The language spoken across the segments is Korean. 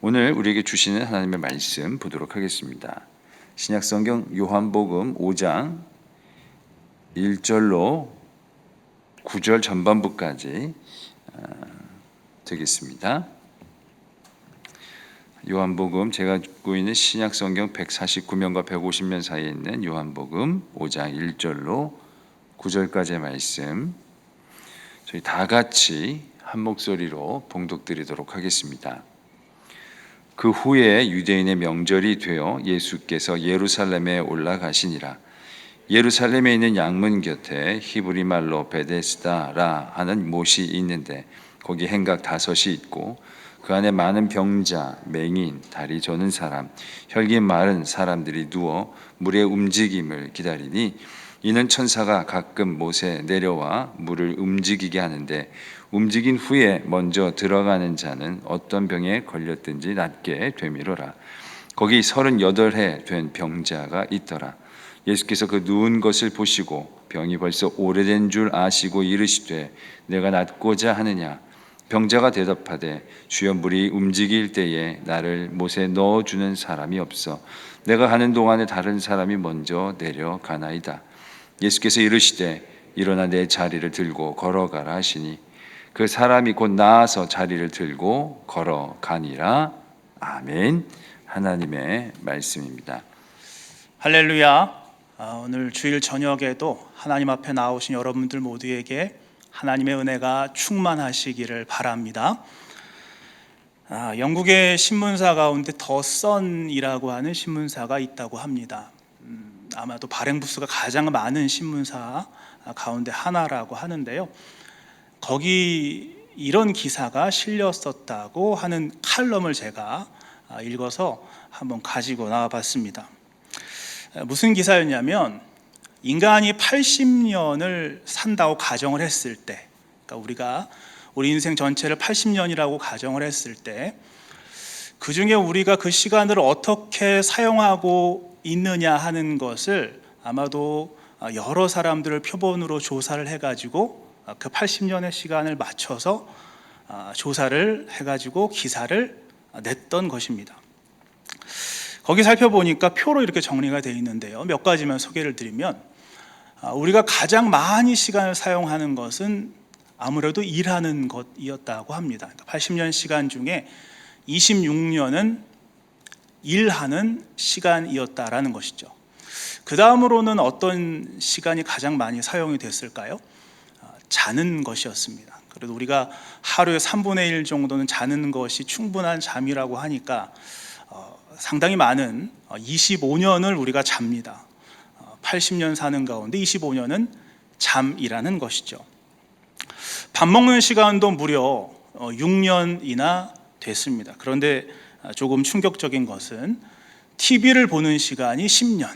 오늘 우리에게 주시는 하나님의 말씀 보도록 하겠습니다. 신약성경 요한복음 5장 1절로 9절 전반부까지 되겠습니다. 요한복음, 제가 듣고 있는 신약성경 149면과 150면 사이에 있는 요한복음 5장 1절로 9절까지의 말씀, 저희 다 같이 한 목소리로 봉독드리도록 하겠습니다. 그 후에 유대인의 명절이 되어 예수께서 예루살렘에 올라가시니라. 예루살렘에 있는 양문 곁에 히브리 말로 베데스다라 하는 못이 있는데 거기 행각 5이 있고 그 안에 많은 병자, 맹인, 다리 저는 사람, 혈기 마른 사람들이 누워 물의 움직임을 기다리니 이는 천사가 가끔 못에 내려와 물을 움직이게 하는데 움직인 후에 먼저 들어가는 자는 어떤 병에 걸렸든지 낫게 되미로라. 거기 38해 된 병자가 있더라. 예수께서 그 누운 것을 보시고 병이 벌써 오래된 줄 아시고 이르시되 내가 낫고자 하느냐. 병자가 대답하되 주여 물이 움직일 때에 나를 못에 넣어주는 사람이 없어 내가 가는 동안에 다른 사람이 먼저 내려가나이다. 예수께서 이르시되 일어나 내 자리를 들고 걸어가라 하시니 그 사람이 곧 나아서 자리를 들고 걸어가니라. 아멘. 하나님의 말씀입니다. 할렐루야. 오늘 주일 저녁에도 하나님 앞에 나오신 여러분들 모두에게 하나님의 은혜가 충만하시기를 바랍니다. 영국의 신문사 가운데 더 선이라고 하는 신문사가 있다고 합니다. 아마도 발행 부수가 가장 많은 신문사 가운데 하나라고 하는데요. 거기 이런 기사가 실렸었다고 하는 칼럼을 제가 읽어서 한번 가지고 나와봤습니다. 무슨 기사였냐면 인간이 80년을 산다고 가정을 했을 때, 그러니까 우리 인생 전체를 80년이라고 가정을 했을 때 그 중에 우리가 그 시간을 어떻게 사용하고 있느냐 하는 것을 아마도 여러 사람들을 표본으로 조사를 해가지고 그 80년의 시간을 맞춰서 조사를 해가지고 기사를 냈던 것입니다. 거기 살펴보니까 표로 이렇게 정리가 되어 있는데요. 몇 가지만 소개를 드리면 우리가 가장 많이 시간을 사용하는 것은 아무래도 일하는 것이었다고 합니다. 80년 시간 중에 26년은 일하는 시간이었다라는 것이죠. 그 다음으로는 어떤 시간이 가장 많이 사용이 됐을까요? 자는 것이었습니다. 그래도 우리가 하루에 3분의 1 정도는 자는 것이 충분한 잠이라고 하니까 상당히 많은 25년을 우리가 잡니다. 80년 사는 가운데 25년은 잠이라는 것이죠. 밥 먹는 시간도 무려 6년이나 됐습니다. 그런데 조금 충격적인 것은 TV를 보는 시간이 10년,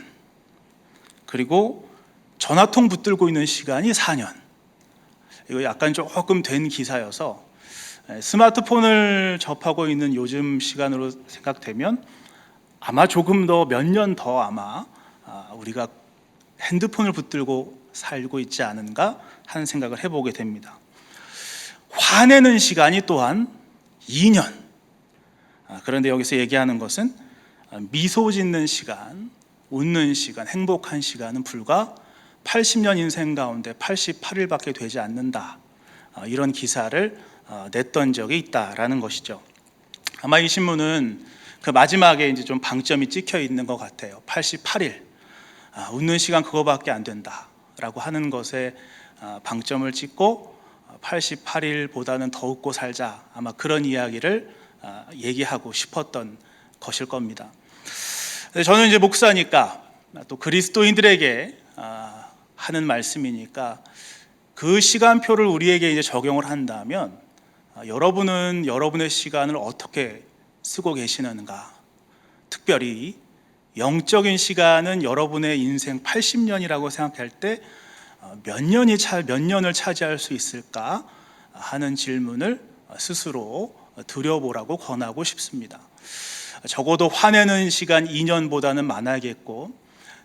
그리고 전화통 붙들고 있는 시간이 4년. 이거 약간 조금 된 기사여서 스마트폰을 접하고 있는 요즘 시간으로 생각되면 아마 조금 더 몇 년 더 아마 우리가 핸드폰을 붙들고 살고 있지 않은가 하는 생각을 해보게 됩니다. 화내는 시간이 또한 2년. 그런데 여기서 얘기하는 것은 미소 짓는 시간, 웃는 시간, 행복한 시간은 불과 80년 인생 가운데 88일밖에 되지 않는다. 이런 기사를 냈던 적이 있다라는 것이죠. 아마 이 신문은 그 마지막에 이제 좀 방점이 찍혀 있는 것 같아요. 88일. 웃는 시간 그거밖에 안 된다라고 하는 것에 방점을 찍고 88일보다는 더 웃고 살자, 아마 그런 이야기를 얘기하고 싶었던 것일 겁니다. 저는 이제 목사니까 또 그리스도인들에게 하는 말씀이니까 그 시간표를 우리에게 이제 적용을 한다면 여러분은 여러분의 시간을 어떻게 쓰고 계시는가? 특별히 영적인 시간은 여러분의 인생 80년이라고 생각할 때 몇 년을 차지할 수 있을까 하는 질문을 스스로 들여보라고 권하고 싶습니다. 적어도 화내는 시간 2년보다는 많아야겠고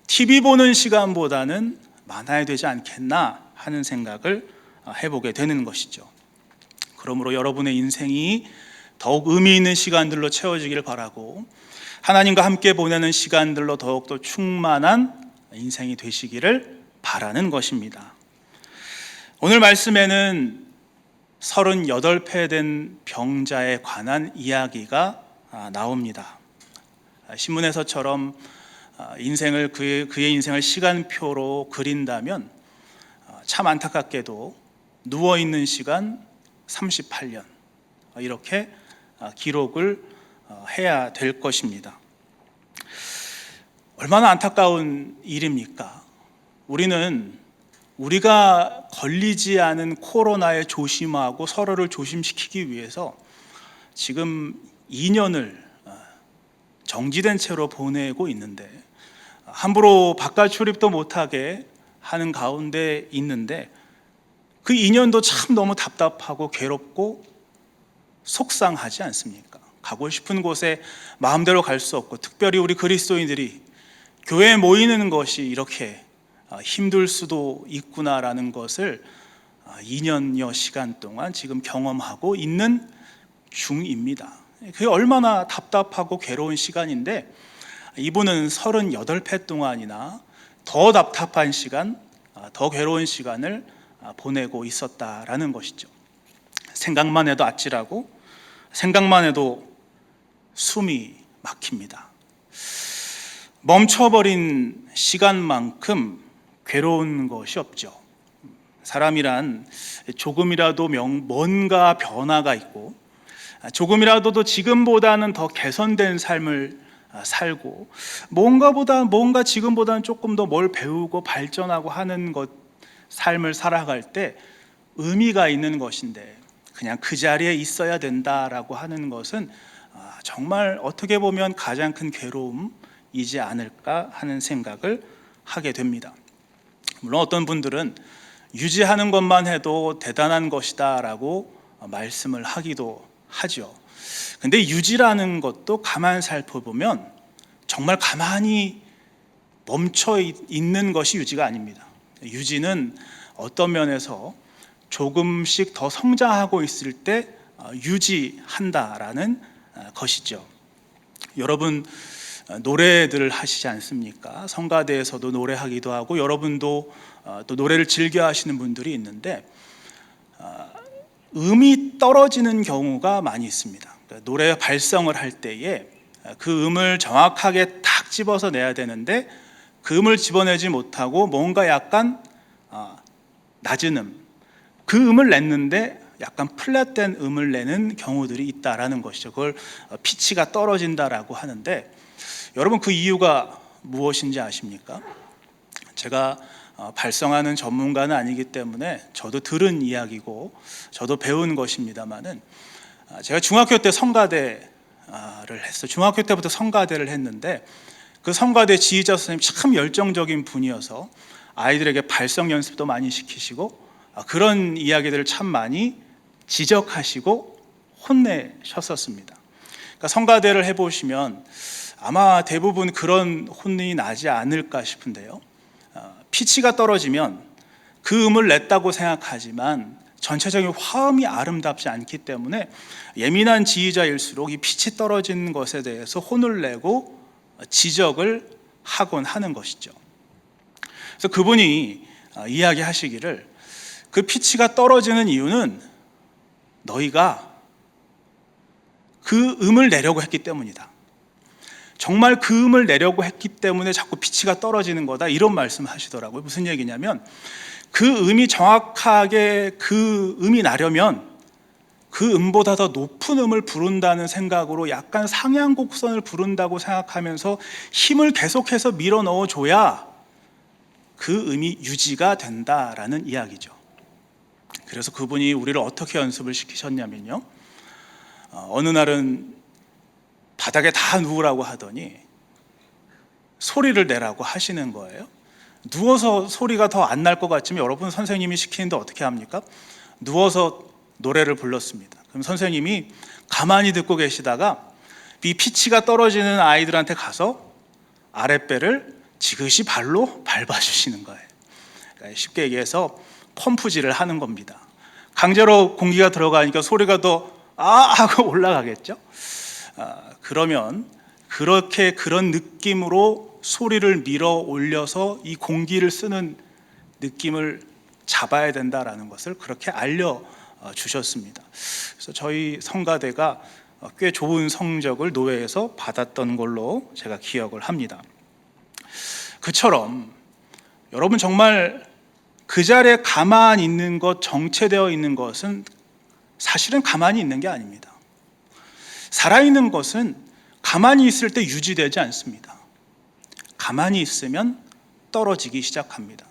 TV 보는 시간보다는 많아야 되지 않겠나 하는 생각을 해보게 되는 것이죠. 그러므로 여러분의 인생이 더욱 의미 있는 시간들로 채워지길 바라고 하나님과 함께 보내는 시간들로 더욱더 충만한 인생이 되시기를 바라는 것입니다. 오늘 말씀에는 38회 된 병자에 관한 이야기가 나옵니다. 신문에서처럼 그의 인생을 시간표로 그린다면 참 안타깝게도 누워있는 시간 38년 이렇게 기록을 해야 될 것입니다. 얼마나 안타까운 일입니까? 우리가 걸리지 않은 코로나에 조심하고 서로를 조심시키기 위해서 지금 2년을 정지된 채로 보내고 있는데 함부로 바깥 출입도 못하게 하는 가운데 있는데 그 2년도 참 너무 답답하고 괴롭고 속상하지 않습니까? 가고 싶은 곳에 마음대로 갈 수 없고 특별히 우리 그리스도인들이 교회에 모이는 것이 이렇게 힘들 수도 있구나라는 것을 2년여 시간 동안 지금 경험하고 있는 중입니다. 그게 얼마나 답답하고 괴로운 시간인데 이분은 38회 동안이나 더 답답한 시간, 더 괴로운 시간을 보내고 있었다라는 것이죠. 생각만 해도 아찔하고 생각만 해도 숨이 막힙니다. 멈춰버린 시간만큼 괴로운 것이 없죠. 사람이란 조금이라도 뭔가 변화가 있고 조금이라도 지금보다는 더 개선된 삶을 살고 뭔가 지금보다는 조금 더 뭘 배우고 발전하고 하는 삶을 살아갈 때 의미가 있는 것인데 그냥 그 자리에 있어야 된다라고 하는 것은 정말 어떻게 보면 가장 큰 괴로움이지 않을까 하는 생각을 하게 됩니다. 물론 어떤 분들은 유지하는 것만 해도 대단한 것이다라고 말씀을 하기도 하죠. 근데 유지라는 것도 가만 살펴보면 정말 가만히 멈춰 있는 것이 유지가 아닙니다. 유지는 어떤 면에서 조금씩 더 성장하고 있을 때 유지한다라는 것이죠. 여러분 노래들을 하시지 않습니까? 성가대에서도 노래하기도 하고 여러분도 또 노래를 즐겨 하시는 분들이 있는데 음이 떨어지는 경우가 많이 있습니다. 그러니까 노래 발성을 할 때에 그 음을 정확하게 탁 집어서 내야 되는데 그 음을 집어내지 못하고 뭔가 약간 낮은 그 음을 냈는데 약간 플랫된 음을 내는 경우들이 있다라는 것이죠. 그걸 피치가 떨어진다라고 하는데 여러분 그 이유가 무엇인지 아십니까? 제가 발성하는 전문가는 아니기 때문에 저도 들은 이야기고 저도 배운 것입니다만은 제가 중학교 때 성가대를 했어요. 중학교 때부터 성가대를 했는데 그 성가대 지휘자 선생님 참 열정적인 분이어서 아이들에게 발성 연습도 많이 시키시고 그런 이야기들을 참 많이 지적하시고 혼내셨었습니다. 그러니까 성가대를 해보시면 아마 대부분 그런 혼이 나지 않을까 싶은데요. 피치가 떨어지면 그 음을 냈다고 생각하지만 전체적인 화음이 아름답지 않기 때문에 예민한 지휘자일수록 이 피치 떨어진 것에 대해서 혼을 내고 지적을 하곤 하는 것이죠. 그래서 그분이 이야기하시기를 그 피치가 떨어지는 이유는 너희가 그 음을 내려고 했기 때문이다. 정말 그 음을 내려고 했기 때문에 자꾸 피치가 떨어지는 거다 이런 말씀을 하시더라고요. 무슨 얘기냐면 그 음이 정확하게 그 음이 나려면 그 음보다 더 높은 음을 부른다는 생각으로 약간 상향곡선을 부른다고 생각하면서 힘을 계속해서 밀어 넣어줘야 그 음이 유지가 된다라는 이야기죠. 그래서 그분이 우리를 어떻게 연습을 시키셨냐면요, 어느 날은 바닥에 다 누우라고 하더니 소리를 내라고 하시는 거예요. 누워서 소리가 더 안 날 것 같지만 여러분 선생님이 시키는데 어떻게 합니까? 누워서 노래를 불렀습니다. 그럼 선생님이 가만히 듣고 계시다가 이 피치가 떨어지는 아이들한테 가서 아랫배를 지그시 발로 밟아주시는 거예요. 그러니까 쉽게 얘기해서 펌프질을 하는 겁니다. 강제로 공기가 들어가니까 소리가 더 하고 올라가겠죠. 그러면 그런 느낌으로 소리를 밀어 올려서 이 공기를 쓰는 느낌을 잡아야 된다라는 것을 그렇게 알려 주셨습니다. 그래서 저희 성가대가 꽤 좋은 성적을 노회에서 받았던 걸로 제가 기억을 합니다. 그처럼 여러분, 정말 그 자리에 가만히 있는 것, 정체되어 있는 것은 사실은 가만히 있는 게 아닙니다. 살아있는 것은 가만히 있을 때 유지되지 않습니다. 가만히 있으면 떨어지기 시작합니다.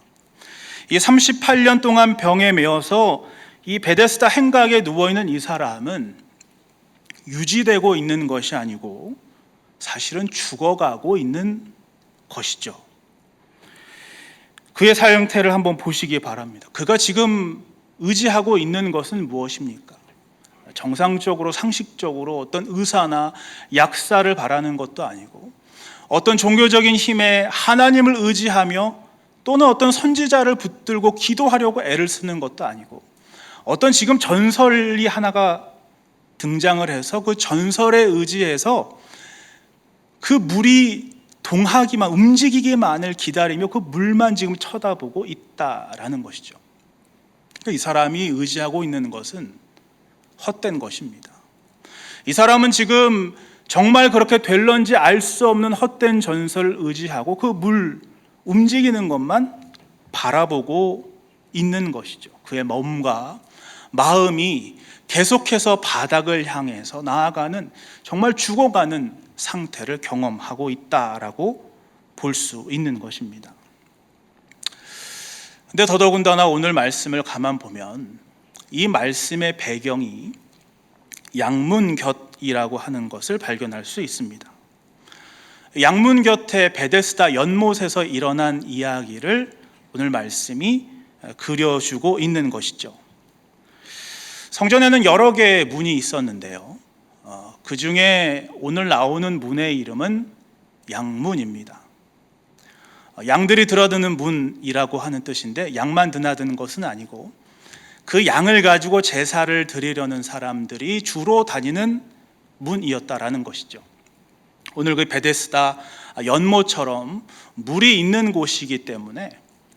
이 38년 동안 병에 매여서 이 베데스다 행각에 누워있는 이 사람은 유지되고 있는 것이 아니고 사실은 죽어가고 있는 것이죠. 그의 사형태를 한번 보시기 바랍니다. 그가 지금 의지하고 있는 것은 무엇입니까? 정상적으로 상식적으로 어떤 의사나 약사를 바라는 것도 아니고 어떤 종교적인 힘에 하나님을 의지하며 또는 어떤 선지자를 붙들고 기도하려고 애를 쓰는 것도 아니고 어떤 지금 전설이 하나가 등장을 해서 그 전설에 의지해서 그 물이 동하기만, 움직이기만을 기다리며 그 물만 지금 쳐다보고 있다라는 것이죠. 이 사람이 의지하고 있는 것은 헛된 것입니다. 이 사람은 지금 정말 그렇게 될런지 알 수 없는 헛된 전설을 의지하고 그 물 움직이는 것만 바라보고 있는 것이죠. 그의 몸과 마음이 계속해서 바닥을 향해서 나아가는, 정말 죽어가는 상태를 경험하고 있다라고 볼 수 있는 것입니다. 근데 더더군다나 오늘 말씀을 가만 보면 이 말씀의 배경이 양문곁이라고 하는 것을 발견할 수 있습니다. 양문곁의 베데스다 연못에서 일어난 이야기를 오늘 말씀이 그려주고 있는 것이죠. 성전에는 여러 개의 문이 있었는데요, 그 중에 오늘 나오는 문의 이름은 양문입니다. 양들이 드나드는 문이라고 하는 뜻인데 양만 드나드는 것은 아니고 그 양을 가지고 제사를 드리려는 사람들이 주로 다니는 문이었다라는 것이죠. 오늘 그 베데스다 연못처럼 물이 있는 곳이기 때문에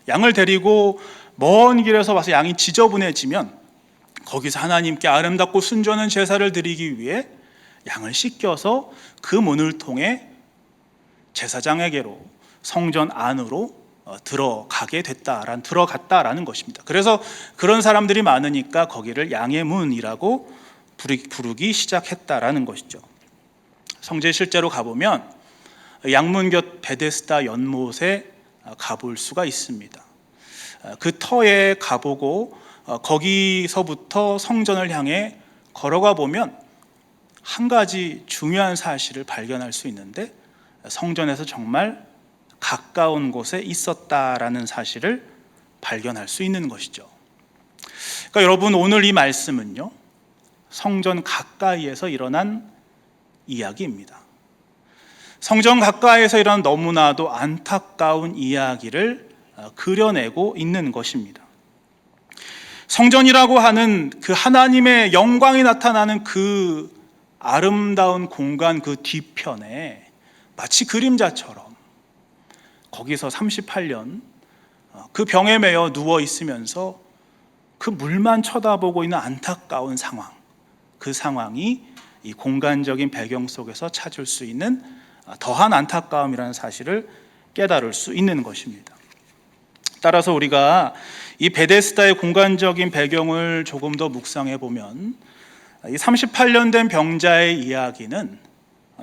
양을 데리고 먼 길에서 와서 양이 지저분해지면 거기서 하나님께 아름답고 순전한 제사를 드리기 위해 양을 씻겨서 그 문을 통해 제사장에게로, 성전 안으로 들어갔다라는 것입니다. 그래서 그런 사람들이 많으니까 거기를 양의 문이라고 부르기 시작했다라는 것이죠. 성지에 실제로 가보면 양문곁 베데스다 연못에 가볼 수가 있습니다. 그 터에 가보고 거기서부터 성전을 향해 걸어가 보면 한 가지 중요한 사실을 발견할 수 있는데, 성전에서 정말 가까운 곳에 있었다라는 사실을 발견할 수 있는 것이죠. 그러니까 여러분, 오늘 이 말씀은요, 성전 가까이에서 일어난 이야기입니다. 성전 가까이에서 일어난 너무나도 안타까운 이야기를 그려내고 있는 것입니다. 성전이라고 하는 그 하나님의 영광이 나타나는 그 아름다운 공간 그 뒤편에 마치 그림자처럼 거기서 38년 그 병에 매여 누워 있으면서 그 물만 쳐다보고 있는 안타까운 상황, 그 상황이 이 공간적인 배경 속에서 찾을 수 있는 더한 안타까움이라는 사실을 깨달을 수 있는 것입니다. 따라서 우리가 이 베데스다의 공간적인 배경을 조금 더 묵상해 보면 이 38년 된 병자의 이야기는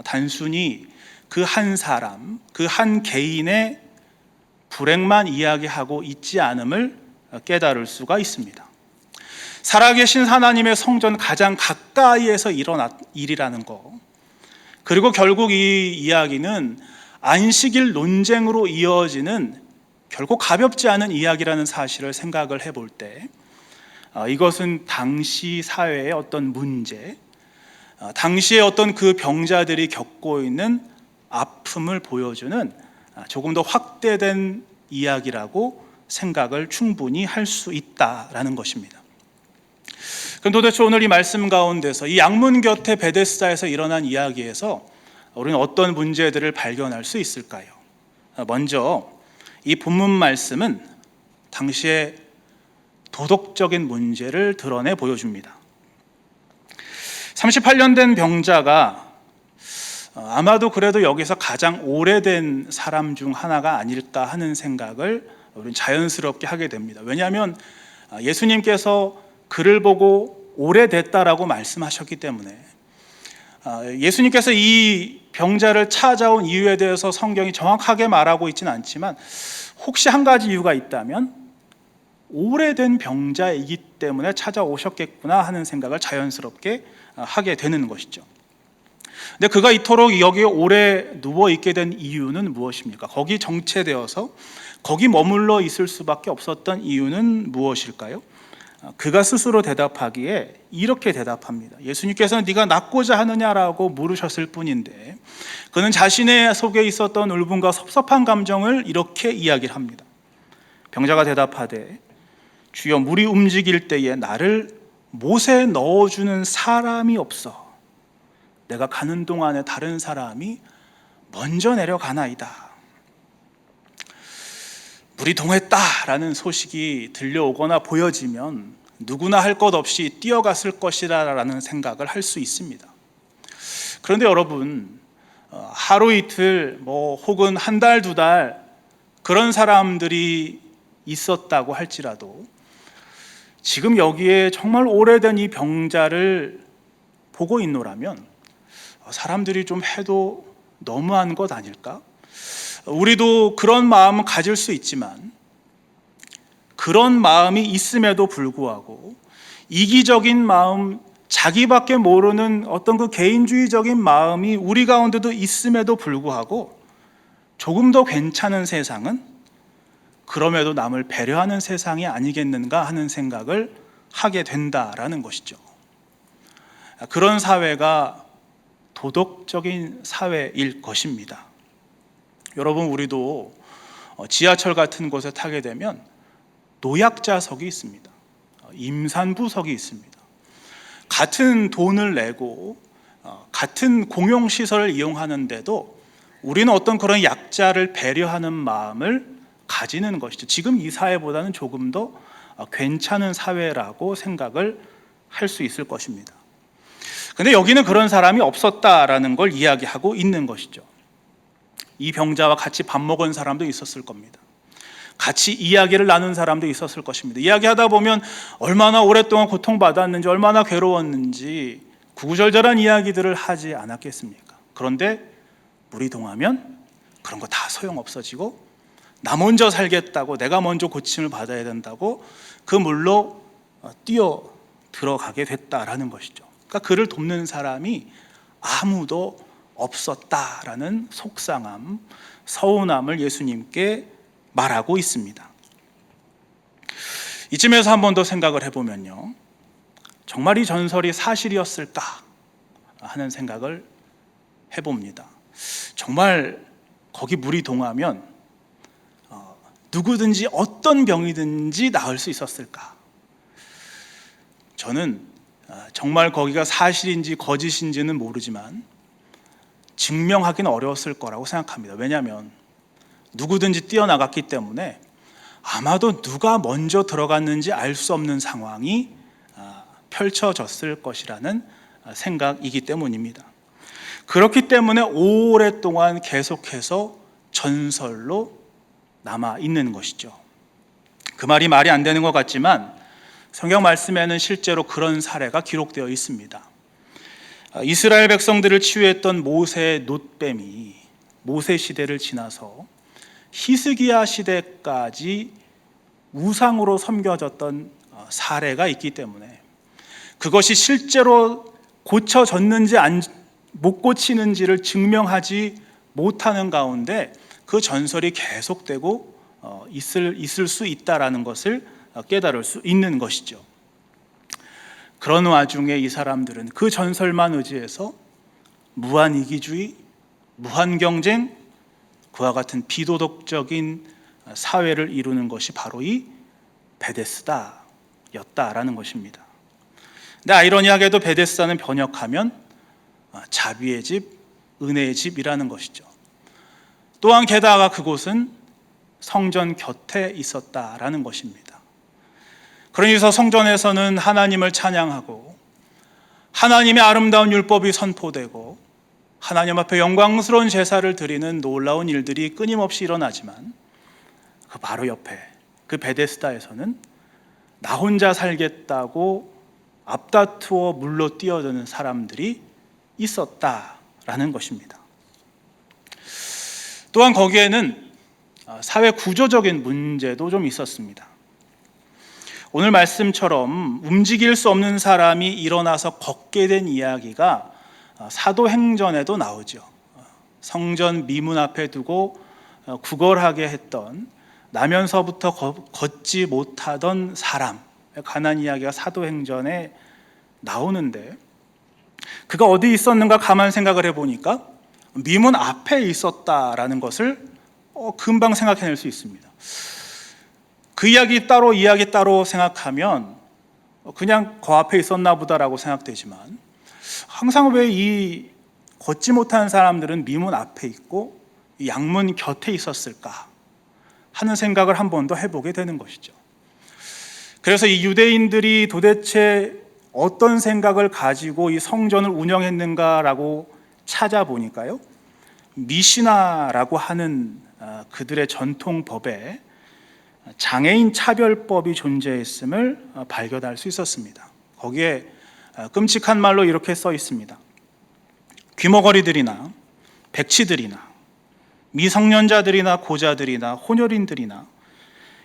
단순히 그 한 사람, 그 한 개인의 불행만 이야기하고 있지 않음을 깨달을 수가 있습니다. 살아계신 하나님의 성전 가장 가까이에서 일어난 일이라는 것, 그리고 결국 이 이야기는 안식일 논쟁으로 이어지는 결코 가볍지 않은 이야기라는 사실을 생각을 해볼 때 이것은 당시 사회의 어떤 문제, 당시에 어떤 그 병자들이 겪고 있는 아픔을 보여주는 조금 더 확대된 이야기라고 생각을 충분히 할 수 있다라는 것입니다. 그럼 도대체 오늘 이 말씀 가운데서 이 양문 곁에 베데스다에서 일어난 이야기에서 우리는 어떤 문제들을 발견할 수 있을까요? 먼저 이 본문 말씀은 당시의 도덕적인 문제를 드러내 보여줍니다. 38년 된 병자가 아마도 그래도 여기서 가장 오래된 사람 중 하나가 아닐까 하는 생각을 우리는 자연스럽게 하게 됩니다. 왜냐하면 예수님께서 그를 보고 오래됐다라고 말씀하셨기 때문에, 예수님께서 이 병자를 찾아온 이유에 대해서 성경이 정확하게 말하고 있지는 않지만 혹시 한 가지 이유가 있다면 오래된 병자이기 때문에 찾아오셨겠구나 하는 생각을 자연스럽게 하게 되는 것이죠. 근데 그가 이토록 여기에 오래 누워 있게 된 이유는 무엇입니까? 거기 정체되어서 거기 머물러 있을 수밖에 없었던 이유는 무엇일까요? 그가 스스로 대답하기에 이렇게 대답합니다. 예수님께서는 네가 낫고자 하느냐라고 물으셨을 뿐인데 그는 자신의 속에 있었던 울분과 섭섭한 감정을 이렇게 이야기를 합니다. 병자가 대답하되 주여 물이 움직일 때에 나를 못에 넣어주는 사람이 없어 내가 가는 동안에 다른 사람이 먼저 내려가나이다. 물이 동했다라는 소식이 들려오거나 보여지면 누구나 할 것 없이 뛰어갔을 것이라는 생각을 할 수 있습니다. 그런데 여러분, 하루 이틀 혹은 한 달, 두 달 그런 사람들이 있었다고 할지라도 지금 여기에 정말 오래된 이 병자를 보고 있노라면 사람들이 좀 해도 너무한 것 아닐까? 우리도 그런 마음은 가질 수 있지만 그런 마음이 있음에도 불구하고 이기적인 마음, 자기밖에 모르는 어떤 그 개인주의적인 마음이 우리 가운데도 있음에도 불구하고 조금 더 괜찮은 세상은 그럼에도 남을 배려하는 세상이 아니겠는가 하는 생각을 하게 된다라는 것이죠. 그런 사회가 도덕적인 사회일 것입니다. 여러분, 우리도 지하철 같은 곳에 타게 되면 노약자석이 있습니다. 임산부석이 있습니다. 같은 돈을 내고 같은 공용시설을 이용하는데도 우리는 어떤 그런 약자를 배려하는 마음을 가지는 것이죠. 지금 이 사회보다는 조금 더 괜찮은 사회라고 생각을 할 수 있을 것입니다. 그런데 여기는 그런 사람이 없었다라는 걸 이야기하고 있는 것이죠. 이 병자와 같이 밥 먹은 사람도 있었을 겁니다. 같이 이야기를 나눈 사람도 있었을 것입니다. 이야기하다 보면 얼마나 오랫동안 고통받았는지, 얼마나 괴로웠는지 구구절절한 이야기들을 하지 않았겠습니까? 그런데 물이 동하면 그런 거 다 소용없어지고 나 먼저 살겠다고, 내가 먼저 고침을 받아야 된다고 그 물로 뛰어 들어가게 됐다라는 것이죠. 그러니까 그를 돕는 사람이 아무도 없었다라는 속상함, 서운함을 예수님께 말하고 있습니다. 이쯤에서 한 번 더 생각을 해보면요, 정말 이 전설이 사실이었을까 하는 생각을 해봅니다. 정말 거기 물이 동하면 누구든지 어떤 병이든지 나을 수 있었을까? 저는 정말 거기가 사실인지 거짓인지는 모르지만 증명하기는 어려웠을 거라고 생각합니다. 왜냐하면 누구든지 뛰어나갔기 때문에 아마도 누가 먼저 들어갔는지 알 수 없는 상황이 펼쳐졌을 것이라는 생각이기 때문입니다. 그렇기 때문에 오랫동안 계속해서 전설로 남아 있는 것이죠. 그 말이 안 되는 것 같지만 성경 말씀에는 실제로 그런 사례가 기록되어 있습니다. 이스라엘 백성들을 치유했던 모세의 놋뱀이 모세 시대를 지나서 히스기야 시대까지 우상으로 섬겨졌던 사례가 있기 때문에 그것이 실제로 고쳐졌는지 못 고치는지를 증명하지 못하는 가운데 그 전설이 계속되고 있을 수 있다라는 것을 깨달을 수 있는 것이죠. 그런 와중에 이 사람들은 그 전설만 의지해서 무한 이기주의, 무한 경쟁, 그와 같은 비도덕적인 사회를 이루는 것이 바로 이 베데스다였다라는 것입니다. 근데 아이러니하게도 베데스다는 번역하면 자비의 집, 은혜의 집이라는 것이죠. 또한 게다가 그곳은 성전 곁에 있었다라는 것입니다. 그러니서 성전에서는 하나님을 찬양하고 하나님의 아름다운 율법이 선포되고 하나님 앞에 영광스러운 제사를 드리는 놀라운 일들이 끊임없이 일어나지만 그 바로 옆에 그 베데스다에서는 나 혼자 살겠다고 앞다투어 물로 뛰어드는 사람들이 있었다라는 것입니다. 또한 거기에는 사회 구조적인 문제도 좀 있었습니다. 오늘 말씀처럼 움직일 수 없는 사람이 일어나서 걷게 된 이야기가 사도행전에도 나오죠. 성전 미문 앞에 두고 구걸하게 했던 나면서부터 걷지 못하던 사람에 관한 이야기가 사도행전에 나오는데 그가 어디 있었는가 가만 생각을 해보니까 미문 앞에 있었다라는 것을 금방 생각해낼 수 있습니다. 그 이야기 따로 생각하면 그냥 그 앞에 있었나 보다라고 생각되지만 항상 왜 이 걷지 못하는 사람들은 미문 앞에 있고 양문 곁에 있었을까 하는 생각을 한 번 더 해보게 되는 것이죠. 그래서 이 유대인들이 도대체 어떤 생각을 가지고 이 성전을 운영했는가라고 찾아보니까요, 미시나라고 하는 그들의 전통법에 장애인 차별법이 존재했음을 발견할 수 있었습니다. 거기에 끔찍한 말로 이렇게 써 있습니다. 귀머거리들이나 백치들이나 미성년자들이나 고자들이나 혼혈인들이나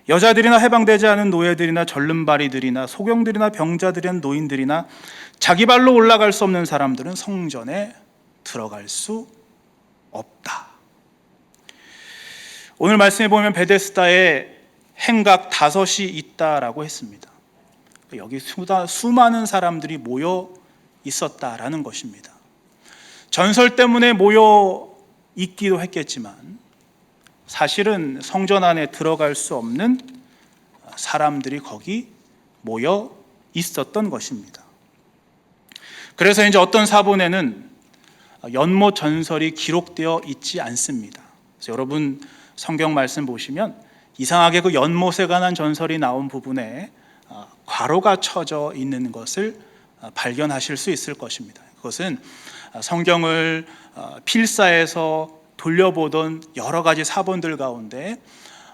여자들이나 해방되지 않은 노예들이나 절름발이들이나 소경들이나 병자들이나 노인들이나 자기 발로 올라갈 수 없는 사람들은 성전에 들어갈 수 없다. 오늘 말씀해 보면 베데스다에 행각 5이 있다라고 했습니다. 여기 수많은 사람들이 모여 있었다라는 것입니다. 전설 때문에 모여 있기도 했겠지만 사실은 성전 안에 들어갈 수 없는 사람들이 거기 모여 있었던 것입니다. 그래서 이제 어떤 사본에는 연못 전설이 기록되어 있지 않습니다. 그래서 여러분 성경 말씀 보시면 이상하게 그 연못에 관한 전설이 나온 부분에 괄호가 쳐져 있는 것을 발견하실 수 있을 것입니다. 그것은 성경을 필사해서 돌려보던 여러 가지 사본들 가운데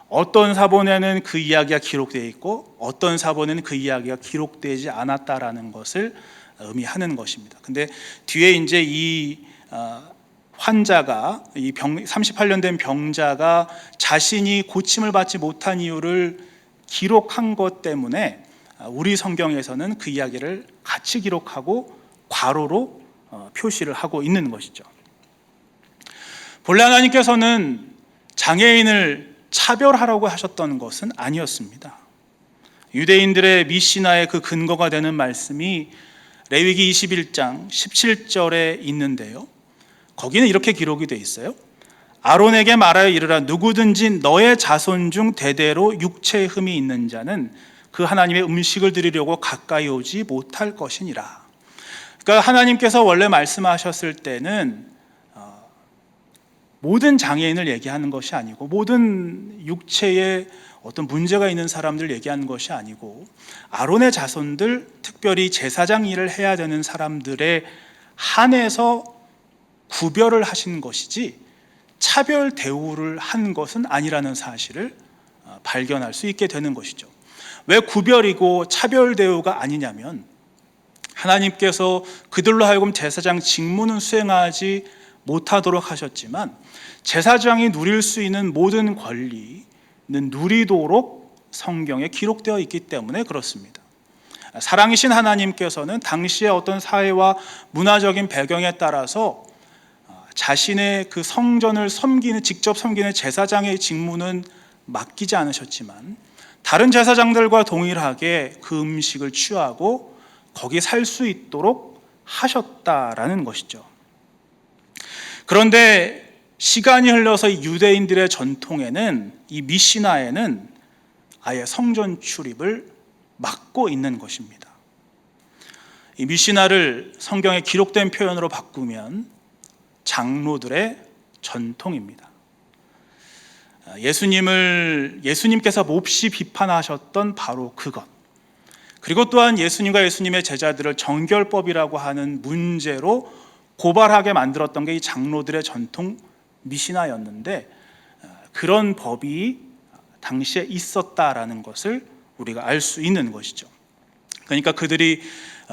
어떤 사본에는 그 이야기가 기록되어 있고 어떤 사본에는 그 이야기가 기록되지 않았다라는 것을 의미하는 것입니다. 근데 뒤에 이제 이 환자가, 이 38년 된 병자가 자신이 고침을 받지 못한 이유를 기록한 것 때문에 우리 성경에서는 그 이야기를 같이 기록하고 괄호로 표시를 하고 있는 것이죠. 본래 하나님께서는 장애인을 차별하라고 하셨던 것은 아니었습니다. 유대인들의 미시나의 그 근거가 되는 말씀이 레위기 21장 17절에 있는데요, 거기는 이렇게 기록이 되어 있어요. 아론에게 말하여 이르라, 누구든지 너의 자손 중 대대로 육체의 흠이 있는 자는 그 하나님의 음식을 드리려고 가까이 오지 못할 것이니라. 그러니까 하나님께서 원래 말씀하셨을 때는 모든 장애인을 얘기하는 것이 아니고 모든 육체에 어떤 문제가 있는 사람들 얘기하는 것이 아니고 아론의 자손들, 특별히 제사장 일을 해야 되는 사람들에 한해서 구별을 하신 것이지 차별 대우를 한 것은 아니라는 사실을 발견할 수 있게 되는 것이죠. 왜 구별이고 차별 대우가 아니냐면 하나님께서 그들로 하여금 제사장 직무는 수행하지 못하도록 하셨지만 제사장이 누릴 수 있는 모든 권리는 누리도록 성경에 기록되어 있기 때문에 그렇습니다. 사랑이신 하나님께서는 당시의 어떤 사회와 문화적인 배경에 따라서 자신의 그 성전을 직접 섬기는 제사장의 직무는 맡기지 않으셨지만 다른 제사장들과 동일하게 그 음식을 취하고 거기 살 수 있도록 하셨다라는 것이죠. 그런데 시간이 흘러서 이 유대인들의 전통에는, 이 미시나에는 아예 성전 출입을 막고 있는 것입니다. 이 미시나를 성경에 기록된 표현으로 바꾸면 장로들의 전통입니다. 예수님께서 몹시 비판하셨던 바로 그것, 그리고 또한 예수님과 예수님의 제자들을 정결법이라고 하는 문제로 고발하게 만들었던 게 이 장로들의 전통 미시나였는데, 그런 법이 당시에 있었다라는 것을 우리가 알 수 있는 것이죠. 그러니까 그들이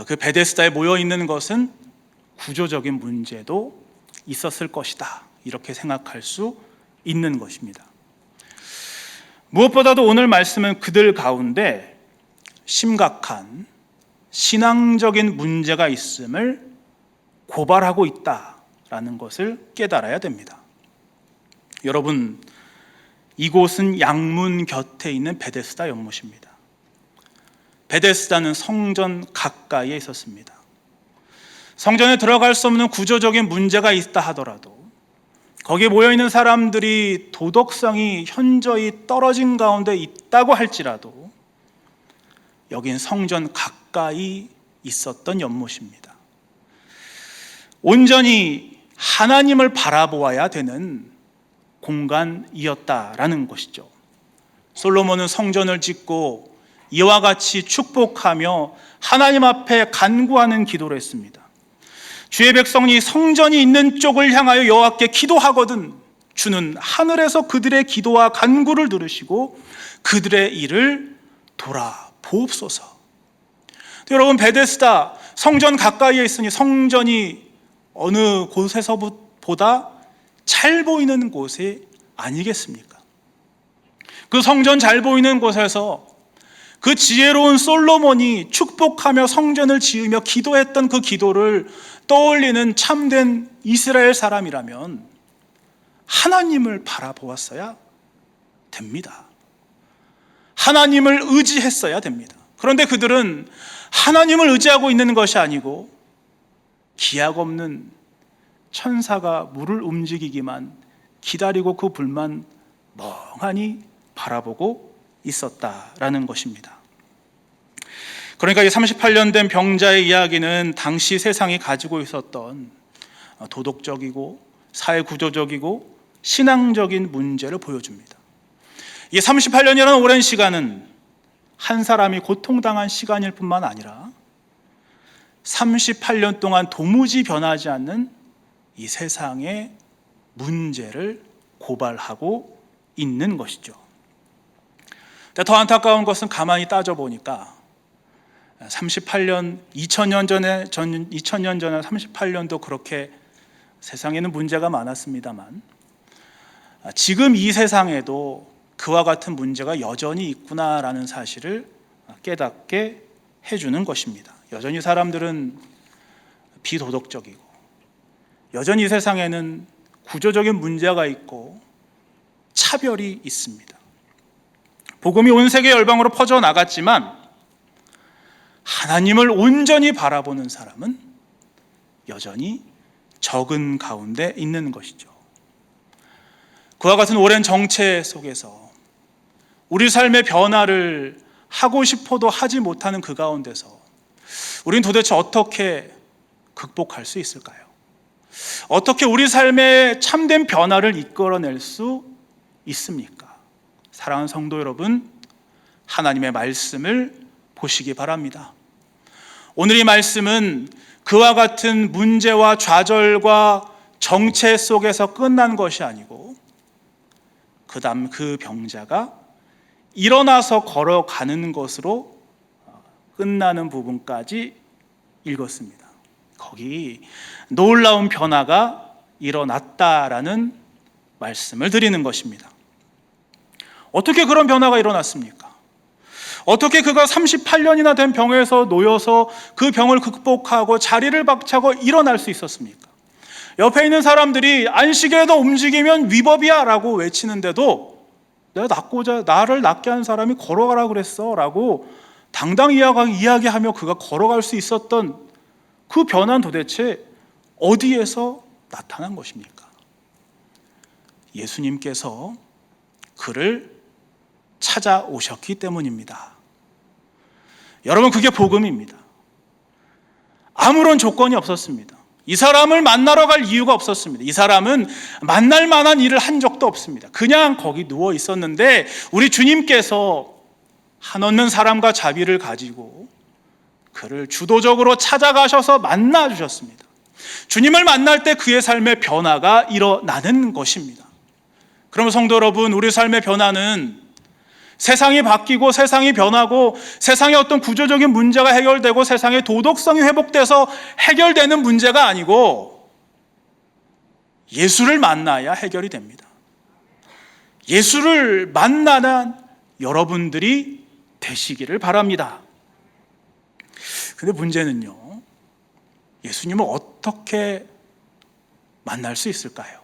그 베데스다에 모여 있는 것은 구조적인 문제도 있었을 것이다, 이렇게 생각할 수 있는 것입니다. 무엇보다도 오늘 말씀은 그들 가운데 심각한 신앙적인 문제가 있음을 고발하고 있다라는 것을 깨달아야 됩니다. 여러분, 이곳은 양문 곁에 있는 베데스다 연못입니다. 베데스다는 성전 가까이에 있었습니다. 성전에 들어갈 수 없는 구조적인 문제가 있다 하더라도, 거기에 모여있는 사람들이 도덕성이 현저히 떨어진 가운데 있다고 할지라도 여긴 성전 가까이 있었던 연못입니다. 온전히 하나님을 바라보아야 되는 공간이었다라는 것이죠. 솔로몬은 성전을 짓고 이와 같이 축복하며 하나님 앞에 간구하는 기도를 했습니다. 주의 백성이 성전이 있는 쪽을 향하여 여호와께 기도하거든 주는 하늘에서 그들의 기도와 간구를 들으시고 그들의 일을 돌아보옵소서. 여러분, 베데스다 성전 가까이에 있으니 성전이 어느 곳에서보다 잘 보이는 곳이 아니겠습니까? 그 성전 잘 보이는 곳에서 그 지혜로운 솔로몬이 축복하며 성전을 지으며 기도했던 그 기도를 떠올리는 참된 이스라엘 사람이라면 하나님을 바라보았어야 됩니다. 하나님을 의지했어야 됩니다. 그런데 그들은 하나님을 의지하고 있는 것이 아니고 기약 없는 천사가 물을 움직이기만 기다리고 그 불만 멍하니 바라보고 있었다라는 것입니다. 그러니까 이 38년 된 병자의 이야기는 당시 세상이 가지고 있었던 도덕적이고 사회구조적이고 신앙적인 문제를 보여줍니다. 이 38년이라는 오랜 시간은 한 사람이 고통당한 시간일 뿐만 아니라 38년 동안 도무지 변하지 않는 이 세상의 문제를 고발하고 있는 것이죠. 더 안타까운 것은 가만히 따져보니까 2000년 전에 38년도 그렇게 세상에는 문제가 많았습니다만 지금 이 세상에도 그와 같은 문제가 여전히 있구나라는 사실을 깨닫게 해주는 것입니다. 여전히 사람들은 비도덕적이고 여전히 이 세상에는 구조적인 문제가 있고 차별이 있습니다. 복음이 온 세계 열방으로 퍼져나갔지만 하나님을 온전히 바라보는 사람은 여전히 적은 가운데 있는 것이죠. 그와 같은 오랜 정체 속에서 우리 삶의 변화를 하고 싶어도 하지 못하는 그 가운데서 우리는 도대체 어떻게 극복할 수 있을까요? 어떻게 우리 삶의 참된 변화를 이끌어낼 수 있습니까? 사랑하는 성도 여러분, 하나님의 말씀을 보시기 바랍니다. 오늘 이 말씀은 그와 같은 문제와 좌절과 정체 속에서 끝난 것이 아니고 그 다음 그 병자가 일어나서 걸어가는 것으로 끝나는 부분까지 읽었습니다. 거기 놀라운 변화가 일어났다라는 말씀을 드리는 것입니다. 어떻게 그런 변화가 일어났습니까? 어떻게 그가 38년이나 된 병에서 놓여서 그 병을 극복하고 자리를 박차고 일어날 수 있었습니까? 옆에 있는 사람들이 안식일에도 움직이면 위법이야 라고 외치는데도 나를 낫게 한 사람이 걸어가라 그랬어 라고 당당히 이야기하며 그가 걸어갈 수 있었던 그 변화는 도대체 어디에서 나타난 것입니까? 예수님께서 그를 찾아오셨기 때문입니다. 여러분, 그게 복음입니다. 아무런 조건이 없었습니다. 이 사람을 만나러 갈 이유가 없었습니다. 이 사람은 만날 만한 일을 한 적도 없습니다. 그냥 거기 누워 있었는데 우리 주님께서 한없는 사람과 자비를 가지고 그를 주도적으로 찾아가셔서 만나 주셨습니다. 주님을 만날 때 그의 삶의 변화가 일어나는 것입니다. 그러면 성도 여러분, 우리 삶의 변화는 세상이 바뀌고 세상이 변하고 세상의 어떤 구조적인 문제가 해결되고 세상의 도덕성이 회복돼서 해결되는 문제가 아니고 예수를 만나야 해결이 됩니다. 예수를 만나는 여러분들이 되시기를 바랍니다. 근데 문제는요, 예수님을 어떻게 만날 수 있을까요?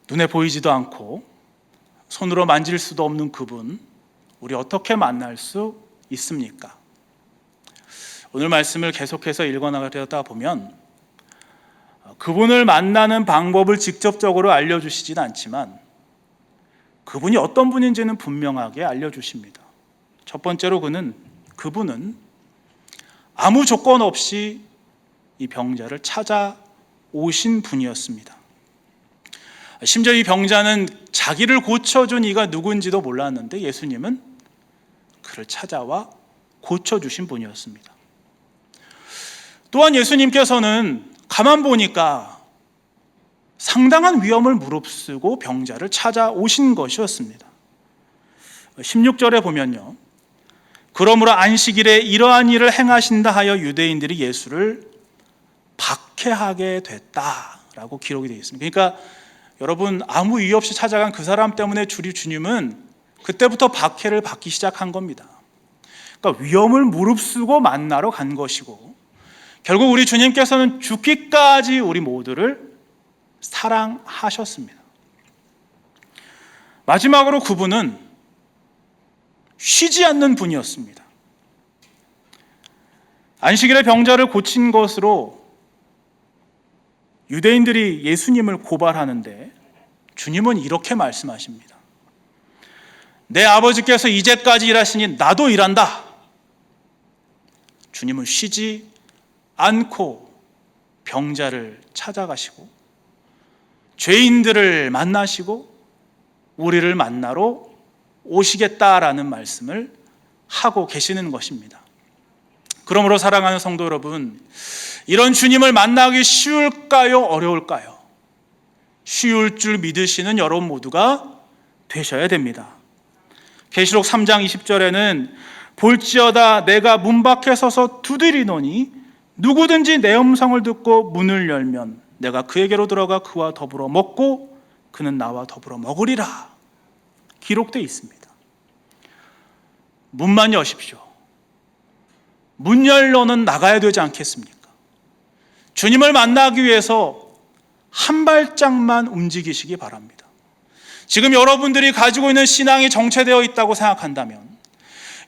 눈에 보이지도 않고 손으로 만질 수도 없는 그분, 우리 어떻게 만날 수 있습니까? 오늘 말씀을 계속해서 읽어나가려다 보면 그분을 만나는 방법을 직접적으로 알려주시진 않지만 그분이 어떤 분인지는 분명하게 알려주십니다. 첫 번째로 그분은 아무 조건 없이 이 병자를 찾아오신 분이었습니다. 심지어 이 병자는 자기를 고쳐준 이가 누군지도 몰랐는데 예수님은 그를 찾아와 고쳐주신 분이었습니다. 또한 예수님께서는 가만 보니까 상당한 위험을 무릅쓰고 병자를 찾아오신 것이었습니다. 16절에 보면요, 그러므로 안식일에 이러한 일을 행하신다 하여 유대인들이 예수를 박해하게 됐다라고 기록이 되어 있습니다. 그러니까 여러분, 아무 이유 없이 찾아간 그 사람 때문에 주님은 그때부터 박해를 받기 시작한 겁니다. 그러니까 위험을 무릅쓰고 만나러 간 것이고 결국 우리 주님께서는 죽기까지 우리 모두를 사랑하셨습니다. 마지막으로 그분은 쉬지 않는 분이었습니다. 안식일에 병자를 고친 것으로 유대인들이 예수님을 고발하는데 주님은 이렇게 말씀하십니다. 내 아버지께서 이제까지 일하시니 나도 일한다. 주님은 쉬지 않고 병자를 찾아가시고 죄인들을 만나시고 우리를 만나러 오시겠다라는 말씀을 하고 계시는 것입니다. 그러므로 사랑하는 성도 여러분, 이런 주님을 만나기 쉬울까요? 어려울까요? 쉬울 줄 믿으시는 여러분 모두가 되셔야 됩니다. 계시록 3장 20절에는 볼지어다 내가 문 밖에 서서 두드리노니 누구든지 내 음성을 듣고 문을 열면 내가 그에게로 들어가 그와 더불어 먹고 그는 나와 더불어 먹으리라 기록되어 있습니다. 문만 여십시오. 문 열러는 나가야 되지 않겠습니까? 주님을 만나기 위해서 한 발짝만 움직이시기 바랍니다. 지금 여러분들이 가지고 있는 신앙이 정체되어 있다고 생각한다면,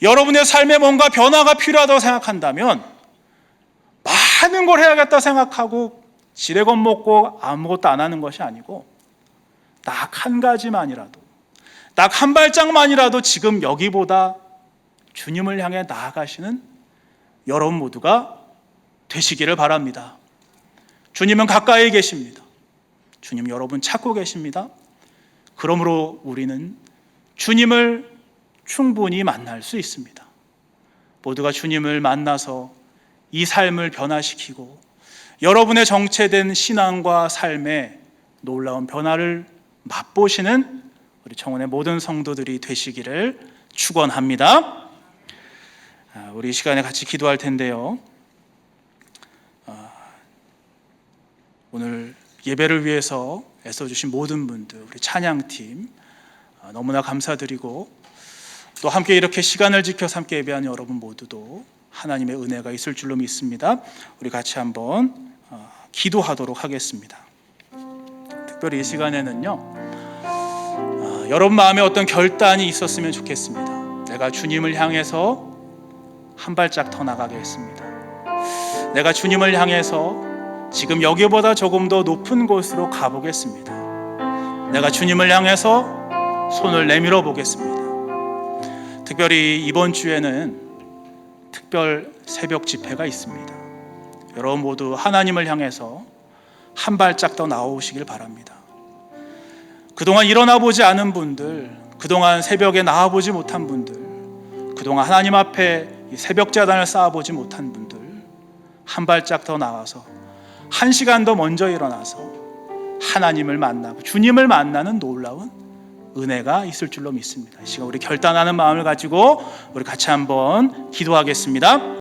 여러분의 삶에 뭔가 변화가 필요하다고 생각한다면 많은 걸 해야겠다 생각하고 지레 겁먹고 아무것도 안 하는 것이 아니고 딱 한 가지만이라도, 딱 한 발짝만이라도 지금 여기보다 주님을 향해 나아가시는 여러분 모두가 되시기를 바랍니다. 주님은 가까이 계십니다. 주님 여러분 찾고 계십니다. 그러므로 우리는 주님을 충분히 만날 수 있습니다. 모두가 주님을 만나서 이 삶을 변화시키고 여러분의 정체된 신앙과 삶에 놀라운 변화를 맛보시는 우리 청원의 모든 성도들이 되시기를 축원합니다. 우리 이 시간에 같이 기도할 텐데요. 오늘 예배를 위해서 애써주신 모든 분들, 우리 찬양팀 너무나 감사드리고, 또 함께 이렇게 시간을 지켜서 함께 예배하는 여러분 모두도 하나님의 은혜가 있을 줄로 믿습니다. 우리 같이 한번 기도하도록 하겠습니다. 특별히 이 시간에는요, 여러분 마음에 어떤 결단이 있었으면 좋겠습니다. 내가 주님을 향해서 한 발짝 더 나가겠습니다. 내가 주님을 향해서 지금 여기보다 조금 더 높은 곳으로 가보겠습니다. 내가 주님을 향해서 손을 내밀어 보겠습니다. 특별히 이번 주에는 특별 새벽 집회가 있습니다. 여러분 모두 하나님을 향해서 한 발짝 더 나오시길 바랍니다. 그동안 일어나 보지 않은 분들, 그동안 새벽에 나와 보지 못한 분들, 그동안 하나님 앞에 새벽 제단을 쌓아 보지 못한 분들, 한 발짝 더 나와서 한 시간 더 먼저 일어나서 하나님을 만나고 주님을 만나는 놀라운 은혜가 있을 줄로 믿습니다. 이 시간 우리 결단하는 마음을 가지고 우리 같이 한번 기도하겠습니다.